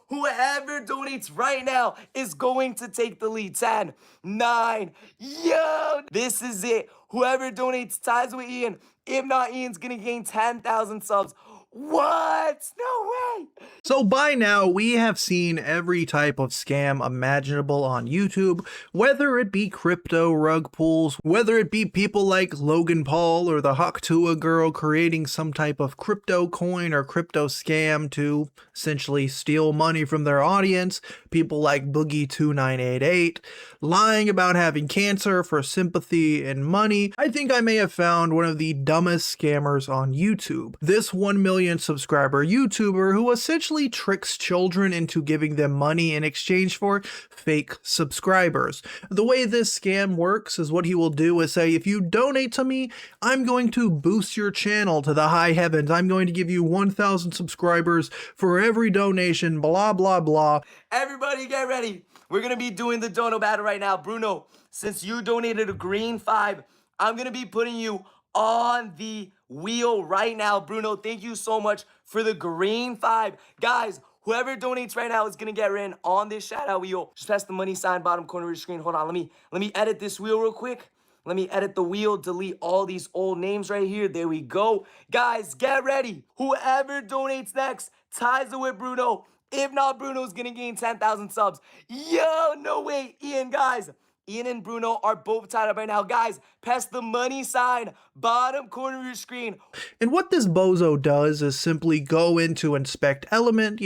Whoever donates right now is going to take the lead. 10, 9, yo, this is it. Whoever donates ties with Ian. If not, Ian's gonna gain 10,000 subs. What? No way. So by now, we have seen every type of scam imaginable on YouTube, whether it be crypto rug pulls, whether it be people like Logan Paul or the Haktua girl creating some type of crypto coin or crypto scam to essentially steal money from their audience, people like Boogie2988, lying about having cancer for sympathy and money. I think I may have found one of the dumbest scammers on YouTube. This 1 million subscriber YouTuber who essentially tricks children into giving them money in exchange for fake subscribers. The way this scam works is what he will do is say, if you donate to me, I'm going to boost your channel to the high heavens. I'm going to give you 1,000 subscribers for every donation, blah, blah, blah. Everybody get ready. We're going to be doing the dono battle right now. Bruno, since you donated a green 5, I'm going to be putting you on the wheel right now. Bruno, thank you so much for the green 5. Guys, whoever donates right now is going to get written on this shout out wheel. Just press the money sign bottom corner of your screen. Hold on, let me edit this wheel real quick. Let me edit the wheel, delete all these old names right here. There we go. Guys, get ready. Whoever donates next ties it with Bruno. If not, Bruno's gonna gain 10,000 subs. Yo, no way. Ian, guys, Ian and Bruno are both tied up right now. Guys, press the money sign, bottom corner of your screen. And what this bozo does is simply go into inspect element,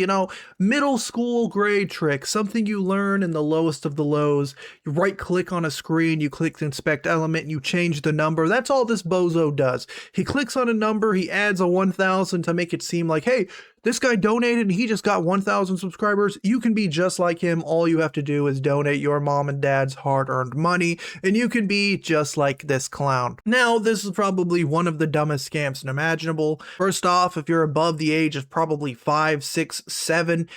middle school grade trick, something you learn in the lowest of the lows. You right click on a screen, you click inspect element, you change the number. That's all this bozo does. He clicks on a number, he adds a 1,000 to make it seem like, hey, this guy donated and he just got 1,000 subscribers. You can be just like him. All you have to do is donate your mom and dad's hard-earned money, and you can be just like this clown. Now, this is probably one of the dumbest scams imaginable. First off, if you're above the age of probably 5, 6, 7,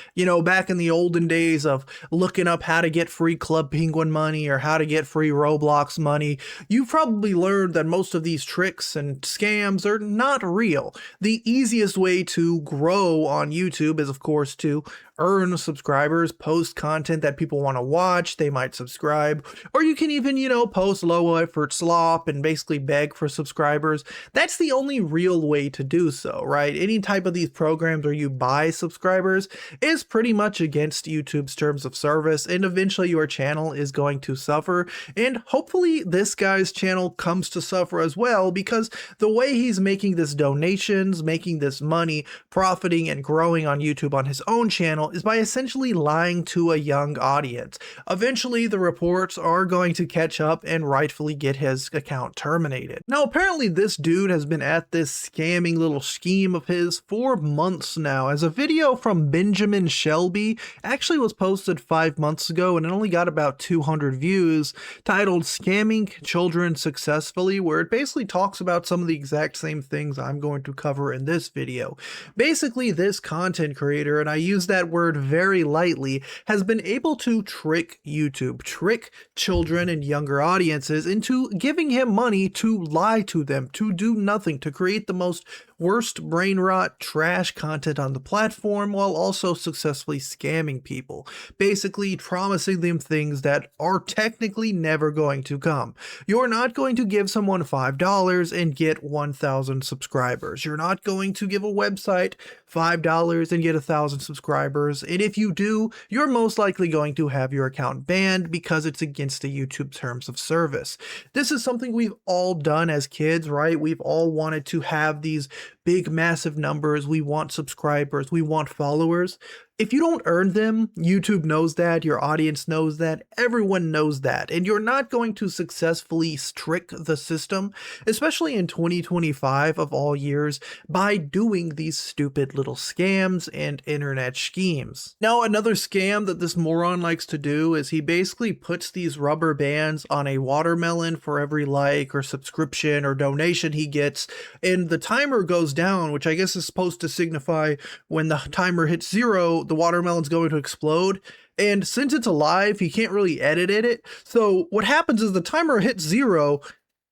back in the olden days of looking up how to get free Club Penguin money or how to get free Roblox money, you've probably learned that most of these tricks and scams are not real. The easiest way to grow on YouTube is, of course, to earn subscribers, post content that people want to watch, they might subscribe, or you can even, post low effort slop and basically beg for subscribers. That's the only real way to do so, right? Any type of these programs where you buy subscribers is pretty much against YouTube's terms of service, and eventually your channel is going to suffer, and hopefully this guy's channel comes to suffer as well, because the way he's making this donations, making this money, profiting and growing on YouTube on his own channel is by essentially lying to a young audience. Eventually, the reports are going to catch up and rightfully get his account terminated. Now, apparently this dude has been at this scamming little scheme of his for months now, as a video from Benjamin Shelby actually was posted 5 months ago and it only got about 200 views, titled Scamming Children Successfully, where it basically talks about some of the exact same things I'm going to cover in this video. Basically, this content creator, and I use that word very lightly, has been able to trick YouTube, trick children and younger audiences into giving him money to lie to them, to do nothing, to create the most worst brain rot trash content on the platform while also successfully scamming people, basically promising them things that are technically never going to come. You're not going to give someone $5 and get 1,000 subscribers. You're not going to give a website $5 and get 1,000 subscribers, and if you do, you're most likely going to have your account banned because it's against the YouTube terms of service. This is something we've all done as kids, right? We've all wanted to have these big, massive numbers. We want subscribers, we want followers. If you don't earn them, YouTube knows that, your audience knows that, everyone knows that, and you're not going to successfully trick the system, especially in 2025 of all years, by doing these stupid little scams and internet schemes. Now, another scam that this moron likes to do is he basically puts these rubber bands on a watermelon for every like or subscription or donation he gets, and the timer goes down, which I guess is supposed to signify when the timer hits 0, the watermelon's going to explode. And since it's alive, he can't really edit it. So what happens is the timer hits 0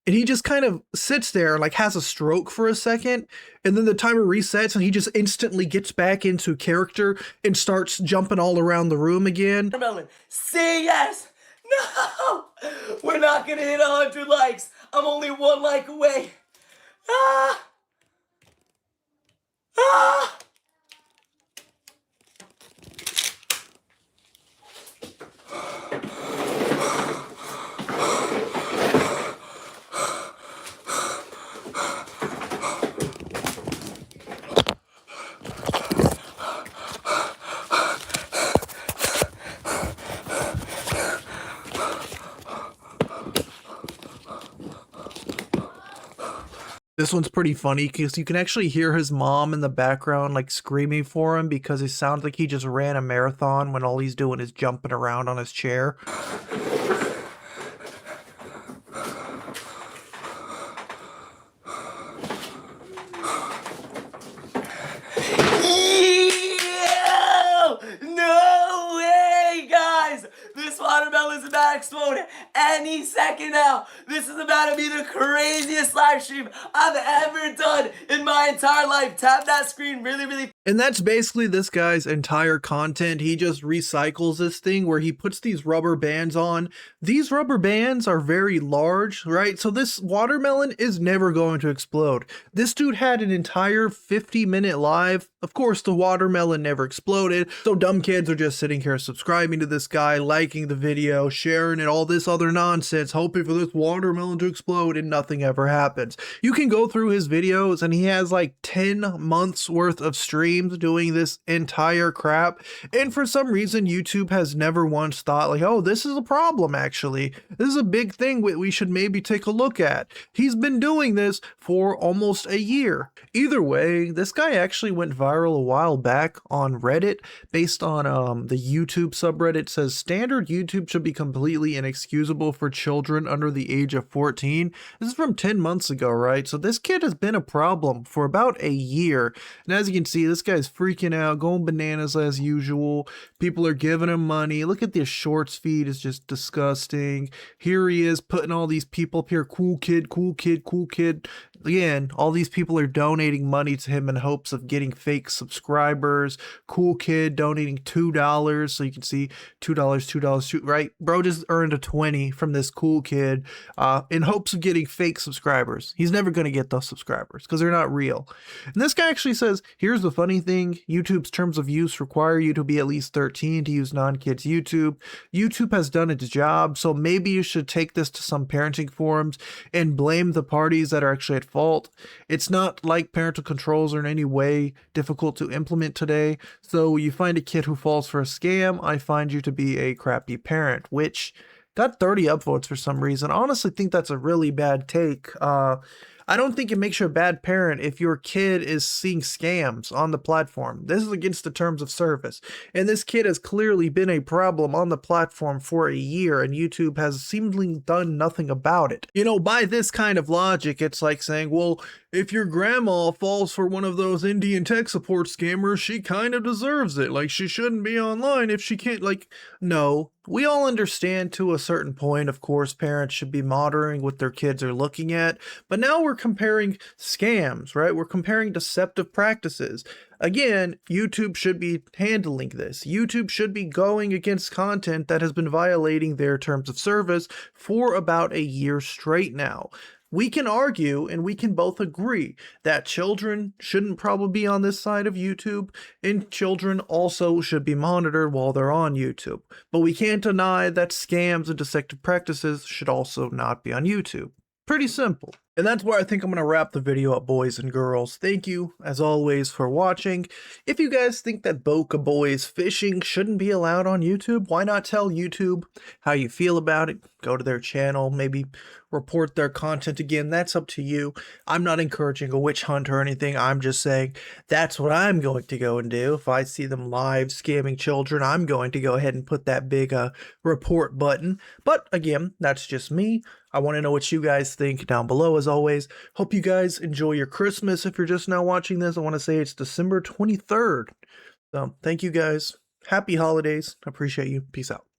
And he just kind of sits there, like has a stroke for a second, and then the timer resets and he just instantly gets back into character and starts jumping all around the room again. Watermelon, say yes. No, we're not gonna hit 100 likes. I'm only 1 like away. Ah, ah. This one's pretty funny because you can actually hear his mom in the background like screaming for him because it sounds like he just ran a marathon when all he's doing is jumping around on his chair. Ew! No way, guys! This watermelon's about to explode any second now. This is about to be the craziest live stream I've ever done in my entire life. Tap that screen really. And that's basically this guy's entire content. He just recycles this thing where he puts these rubber bands on. These rubber bands are very large, right? So this watermelon is never going to explode. This dude had an entire 50-minute live. Of course, the watermelon never exploded. So dumb kids are just sitting here subscribing to this guy, liking the video, sharing it, all this other nonsense, hoping for this watermelon to explode, and nothing ever happens. You can go through his videos and he has like 10 months worth of streams doing this entire crap, and for some reason YouTube has never once thought like, oh, this is a problem. Actually, this is a big thing we should maybe take a look at. He's been doing this for almost a year. Either way, this guy actually went viral a while back on Reddit based on the YouTube subreddit. Says standard YouTube should be completely inexcusable for children under the age of 14. This is from 10 months ago, right? So this kid has been a problem for about a year, and as you can see, this guy's freaking out, going bananas as usual. People are giving him money. Look at this shorts feed, is just disgusting. Here he is putting all these people up here, cool kid, cool kid, cool kid. Again, all these people are donating money to him in hopes of getting fake subscribers. Cool kid donating $2, so you can see $2, right? Bro just earned a 20 from this cool kid in hopes of getting fake subscribers. He's never going to get those subscribers because they're not real. And this guy actually says, here's the funny thing, YouTube's terms of use require you to be at least 13 to use non-kids YouTube. YouTube has done its job, so maybe you should take this to some parenting forums and blame the parties that are actually at fault. It's not like parental controls are in any way difficult to implement today, so you find a kid who falls for a scam, I find you to be a crappy parent, which got 30 upvotes for some reason. I honestly think that's a really bad take. I don't think it makes you a bad parent if your kid is seeing scams on the platform. This is against the terms of service. And this kid has clearly been a problem on the platform for a year, and YouTube has seemingly done nothing about it. You know, by this kind of logic, it's like saying, well, if your grandma falls for one of those Indian tech support scammers, she kind of deserves it. Like, she shouldn't be online if she can't, like, no. We all understand to a certain point, of course, parents should be monitoring what their kids are looking at, but now we're comparing scams, right? We're comparing deceptive practices. Again, YouTube should be handling this. YouTube should be going against content that has been violating their terms of service for about a year straight now. We can argue and we can both agree that children shouldn't probably be on this side of YouTube, and children also should be monitored while they're on YouTube. But we can't deny that scams and deceptive practices should also not be on YouTube. Pretty simple. And that's where I think I'm going to wrap the video up, boys and girls. Thank you, as always, for watching. If you guys think that Boca Boys fishing shouldn't be allowed on YouTube, why not tell YouTube how you feel about it? Go to their channel, maybe report their content again. That's up to you. I'm not encouraging a witch hunt or anything. I'm just saying that's what I'm going to go and do. If I see them live scamming children, I'm going to go ahead and put that big report button. But again, that's just me. I want to know what you guys think down below, as always. Hope you guys enjoy your Christmas. If you're just now watching this, I want to say it's December 23rd. So thank you guys. Happy holidays. Appreciate you. Peace out.